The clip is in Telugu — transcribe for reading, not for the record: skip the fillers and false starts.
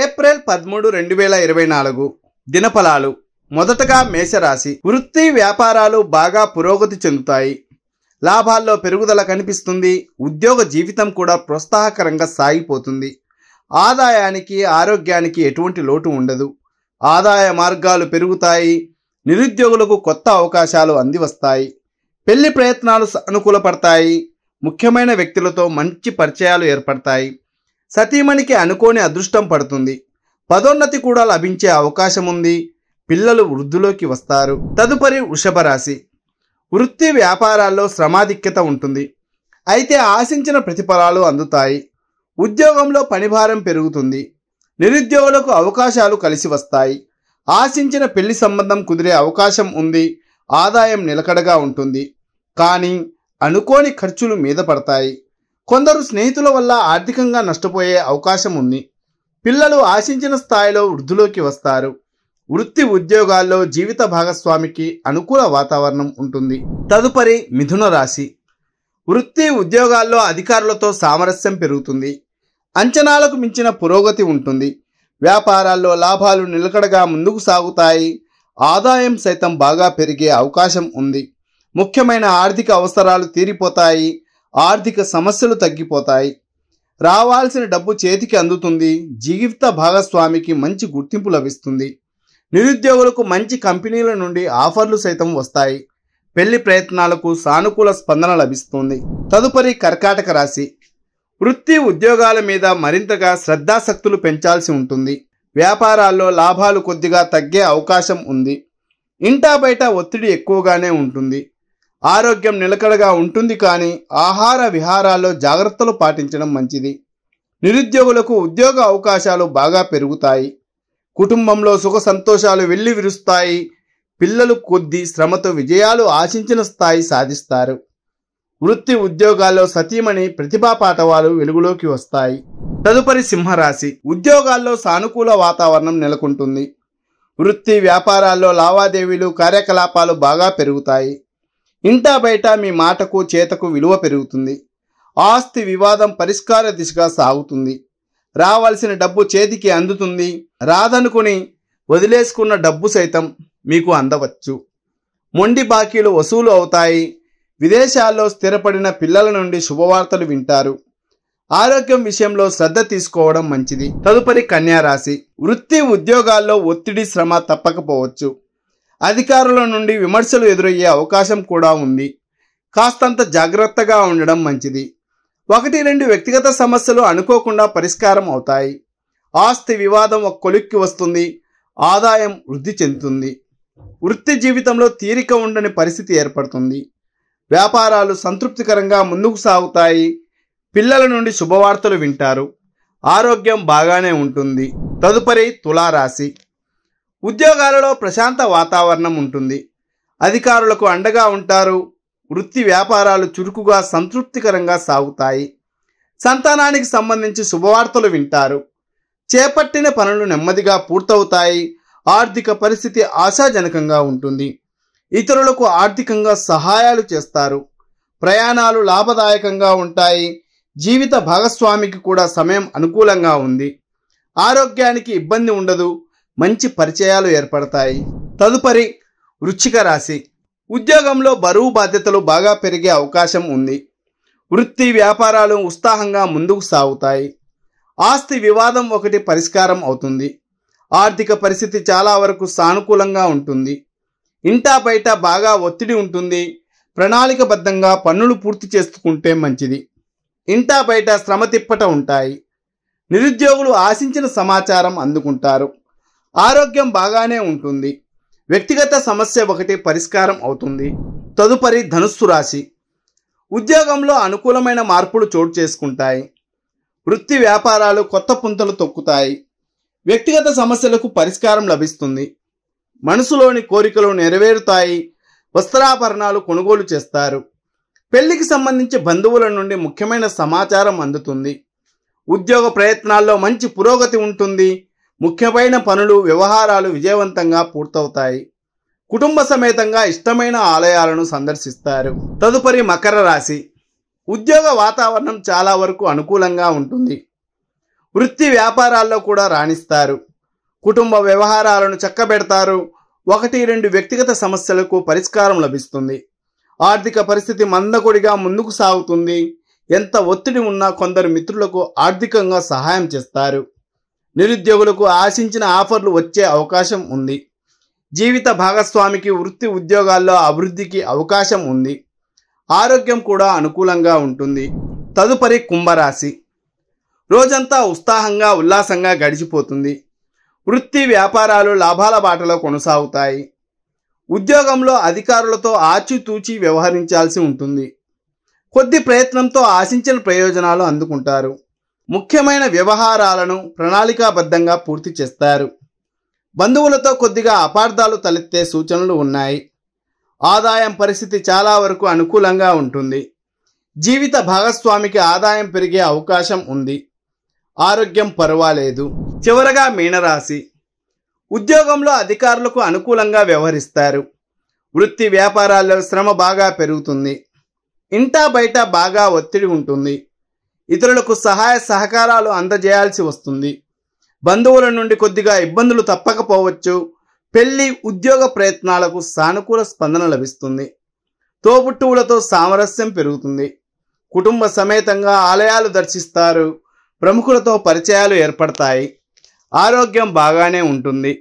ఏప్రిల్ 13, 2024 దినఫలాలు. మొదటగా మేషరాశి. వృత్తి వ్యాపారాలు బాగా పురోగతి చెందుతాయి. లాభాల్లో పెరుగుదల కనిపిస్తుంది. ఉద్యోగ జీవితం కూడా ప్రోత్సాహకరంగా సాగిపోతుంది. ఆదాయానికి ఆరోగ్యానికి ఎటువంటి లోటు ఉండదు. ఆదాయ మార్గాలు పెరుగుతాయి. నిరుద్యోగులకు కొత్త అవకాశాలు అందివస్తాయి. పెళ్లి ప్రయత్నాలు అనుకూలపడతాయి. ముఖ్యమైన వ్యక్తులతో మంచి పరిచయాలు ఏర్పడతాయి. సతీమణికి అనుకోని అదృష్టం పడుతుంది. పదోన్నతి కూడా లభించే అవకాశం ఉంది. పిల్లలు వృద్ధిలోకి వస్తారు. తదుపరి వృషభ రాశి. వృత్తి వ్యాపారాల్లో శ్రమాధిక్యత ఉంటుంది. అయితే ఆశించిన ప్రతిఫలాలు అందుతాయి. ఉద్యోగంలో పనిభారం పెరుగుతుంది. నిరుద్యోగులకు అవకాశాలు కలిసి వస్తాయి. ఆశించిన పెళ్లి సంబంధం కుదిరే అవకాశం ఉంది. ఆదాయం నిలకడగా ఉంటుంది. కానీ అనుకోని ఖర్చులు మీద పడతాయి. కొందరు స్నేహితుల వల్ల ఆర్థికంగా నష్టపోయే అవకాశం ఉంది. పిల్లలు ఆశించిన స్థాయిలో వృద్ధిలోకి వస్తారు. వృత్తి ఉద్యోగాల్లో జీవిత భాగస్వామికి అనుకూల వాతావరణం ఉంటుంది. తదుపరి మిథున రాశి. వృత్తి ఉద్యోగాల్లో అధికారులతో సామరస్యం పెరుగుతుంది. అంచనాలకు మించిన పురోగతి ఉంటుంది. వ్యాపారాల్లో లాభాలు నిలకడగా ముందుకు సాగుతాయి. ఆదాయం సైతం బాగా పెరిగే అవకాశం ఉంది. ముఖ్యమైన ఆర్థిక అవసరాలు తీరిపోతాయి. ఆర్థిక సమస్యలు తగ్గిపోతాయి. రావాల్సిన డబ్బు చేతికి అందుతుంది. జీవిత భాగస్వామికి మంచి గుర్తింపు లభిస్తుంది. నిరుద్యోగులకు మంచి కంపెనీల నుండి ఆఫర్లు సైతం వస్తాయి. పెళ్లి ప్రయత్నాలకు సానుకూల స్పందన లభిస్తుంది. తదుపరి కర్కాటక రాశి. వృత్తి ఉద్యోగాల మీద మరింతగా శ్రద్ధాశక్తులు పెంచాల్సి ఉంటుంది. వ్యాపారాల్లో లాభాలు కొద్దిగా తగ్గే అవకాశం ఉంది. ఇంటా బయట ఒత్తిడి ఎక్కువగానే ఉంటుంది. ఆరోగ్యం నిలకడగా ఉంటుంది. కానీ ఆహార విహారాల్లో జాగ్రత్తలు పాటించడం మంచిది. నిరుద్యోగులకు ఉద్యోగ అవకాశాలు బాగా పెరుగుతాయి. కుటుంబంలో సుఖ సంతోషాలు వెళ్లి విరుస్తాయి. పిల్లలు కొద్ది శ్రమతో విజయాలు ఆశించిన స్థాయి సాధిస్తారు. వృత్తి ఉద్యోగాల్లో సతీమణి ప్రతిభా పాటవాలు వెలుగులోకి వస్తాయి. తదుపరి సింహరాశి. ఉద్యోగాల్లో సానుకూల వాతావరణం నెలకొంటుంది. వృత్తి వ్యాపారాల్లో లావాదేవీలు కార్యకలాపాలు బాగా పెరుగుతాయి. ఇంటా బయట మీ మాటకు చేతకు విలువ పెరుగుతుంది. ఆస్తి వివాదం పరిష్కార దిశగా సాగుతుంది. రావాల్సిన డబ్బు చేతికి అందుతుంది. రాదనుకుని వదిలేసుకున్న డబ్బు సైతం మీకు అందవచ్చు. మొండి బాకీలు వసూలు అవుతాయి. విదేశాల్లో స్థిరపడిన పిల్లల నుండి శుభవార్తలు వింటారు. ఆరోగ్యం విషయంలో శ్రద్ధ తీసుకోవడం మంచిది. తదుపరి కన్యారాశి. వృత్తి ఉద్యోగాల్లో ఒత్తిడి శ్రమ తప్పకపోవచ్చు. అధికారుల నుండి విమర్శలు ఎదురయ్యే అవకాశం కూడా ఉంది. కాస్తంత జాగ్రత్తగా ఉండడం మంచిది. 1-2 వ్యక్తిగత సమస్యలు అనుకోకుండా పరిష్కారం అవుతాయి. ఆస్తి వివాదం ఒక కొలిక్కి వస్తుంది. ఆదాయం వృద్ధి చెందుతుంది. వృత్తి జీవితంలో తీరిక ఉండని పరిస్థితి ఏర్పడుతుంది. వ్యాపారాలు సంతృప్తికరంగా ముందుకు సాగుతాయి. పిల్లల నుండి శుభవార్తలు వింటారు. ఆరోగ్యం బాగానే ఉంటుంది. తదుపరి తులారాశి. ఉద్యోగాలలో ప్రశాంత వాతావరణం ఉంటుంది. అధికారులకు అండగా ఉంటారు. వృత్తి వ్యాపారాలు చురుకుగా సంతృప్తికరంగా సాగుతాయి. సంతానానికి సంబంధించి శుభవార్తలు వింటారు. చేపట్టిన పనులు నెమ్మదిగా పూర్తవుతాయి. ఆర్థిక పరిస్థితి ఆశాజనకంగా ఉంటుంది. ఇతరులకు ఆర్థికంగా సహాయాలు చేస్తారు. ప్రయాణాలు లాభదాయకంగా ఉంటాయి. జీవిత భాగస్వామికి కూడా సమయం అనుకూలంగా ఉంది. ఆరోగ్యానికి ఇబ్బంది ఉండదు. మంచి పరిచయాలు ఏర్పడతాయి. తదుపరి వృశ్చిక రాశి. ఉద్యోగంలో బరువు బాధ్యతలు బాగా పెరిగే అవకాశం ఉంది. వృత్తి వ్యాపారాలు ఉత్సాహంగా ముందుకు సాగుతాయి. ఆస్తి వివాదం ఒకటి పరిష్కారం అవుతుంది. ఆర్థిక పరిస్థితి చాలా వరకు సానుకూలంగా ఉంటుంది. ఇంటా బయట బాగా ఒత్తిడి ఉంటుంది. ప్రణాళికబద్ధంగా పనులు పూర్తి చేసుకుంటే మంచిది. ఇంటా బయట శ్రమ తిప్పట ఉంటాయి. నిరుద్యోగులు ఆశించిన సమాచారం అందుకుంటారు. ఆరోగ్యం బాగానే ఉంటుంది. వ్యక్తిగత సమస్య ఒకటి పరిష్కారం అవుతుంది. తదుపరి ధనుస్సు రాశి. ఉద్యోగంలో అనుకూలమైన మార్పులు చోటు చేసుకుంటాయి. వృత్తి వ్యాపారాలు కొత్త పుంతలు తొక్కుతాయి. వ్యక్తిగత సమస్యలకు పరిష్కారం లభిస్తుంది. మనసులోని కోరికలు నెరవేరుతాయి. వస్త్రాభరణాలు కొనుగోలు చేస్తారు. పెళ్లికి సంబంధించి బంధువుల నుండి ముఖ్యమైన సమాచారం అందుతుంది. ఉద్యోగ ప్రయత్నాల్లో మంచి పురోగతి ఉంటుంది. ముఖ్యమైన పనులు వ్యవహారాలు విజయవంతంగా పూర్తవుతాయి. కుటుంబ సమేతంగా ఇష్టమైన ఆలయాలను సందర్శిస్తారు. తదుపరి మకర రాశి. ఉద్యోగ వాతావరణం చాలా వరకు అనుకూలంగా ఉంటుంది. వృత్తి వ్యాపారాల్లో కూడా రాణిస్తారు. కుటుంబ వ్యవహారాలను చక్కబెడతారు. 1-2 వ్యక్తిగత సమస్యలకు పరిష్కారం లభిస్తుంది. ఆర్థిక పరిస్థితి మందకొడిగా ముందుకు సాగుతుంది. ఎంత ఒత్తిడి ఉన్నా కొందరు మిత్రులకు ఆర్థికంగా సహాయం చేస్తారు. నిరుద్యోగులకు ఆశించిన ఆఫర్లు వచ్చే అవకాశం ఉంది. జీవిత భాగస్వామికి వృత్తి ఉద్యోగాల్లో అభివృద్ధికి అవకాశం ఉంది. ఆరోగ్యం కూడా అనుకూలంగా ఉంటుంది. తదుపరి కుంభరాశి. రోజంతా ఉత్సాహంగా ఉల్లాసంగా గడిచిపోతుంది. వృత్తి వ్యాపారాలు లాభాల బాటలో కొనసాగుతాయి. ఉద్యోగంలో అధికారులతో ఆచితూచి వ్యవహరించాల్సి ఉంటుంది. కొద్ది ప్రయత్నంతో ఆశించిన ప్రయోజనాలు అందుకుంటారు. ముఖ్యమైన వ్యవహారాలను ప్రణాళికాబద్ధంగా పూర్తి చేస్తారు. బంధువులతో కొద్దిగా అపార్థాలు తలెత్తే సూచనలు ఉన్నాయి. ఆదాయం పరిస్థితి చాలా వరకు అనుకూలంగా ఉంటుంది. జీవిత భాగస్వామికి ఆదాయం పెరిగే అవకాశం ఉంది. ఆరోగ్యం పర్వాలేదు. చివరగా మీనరాశి. ఉద్యోగంలో అధికారులకు అనుకూలంగా వ్యవహరిస్తారు. వృత్తి వ్యాపారాల్లో శ్రమ బాగా పెరుగుతుంది. ఇంటా బయట బాగా ఒత్తిడి ఉంటుంది. ఇతరులకు సహాయ సహకారాలు అందజేయాల్సి వస్తుంది. బంధువుల నుండి కొద్దిగా ఇబ్బందులు తప్పకపోవచ్చు. పెళ్లి ఉద్యోగ ప్రయత్నాలకు సానుకూల స్పందన లభిస్తుంది. తోబుట్టువులతో సామరస్యం పెరుగుతుంది. కుటుంబ సమేతంగా ఆలయాలు దర్శిస్తారు. ప్రముఖులతో పరిచయాలు ఏర్పడతాయి. ఆరోగ్యం బాగానే ఉంటుంది.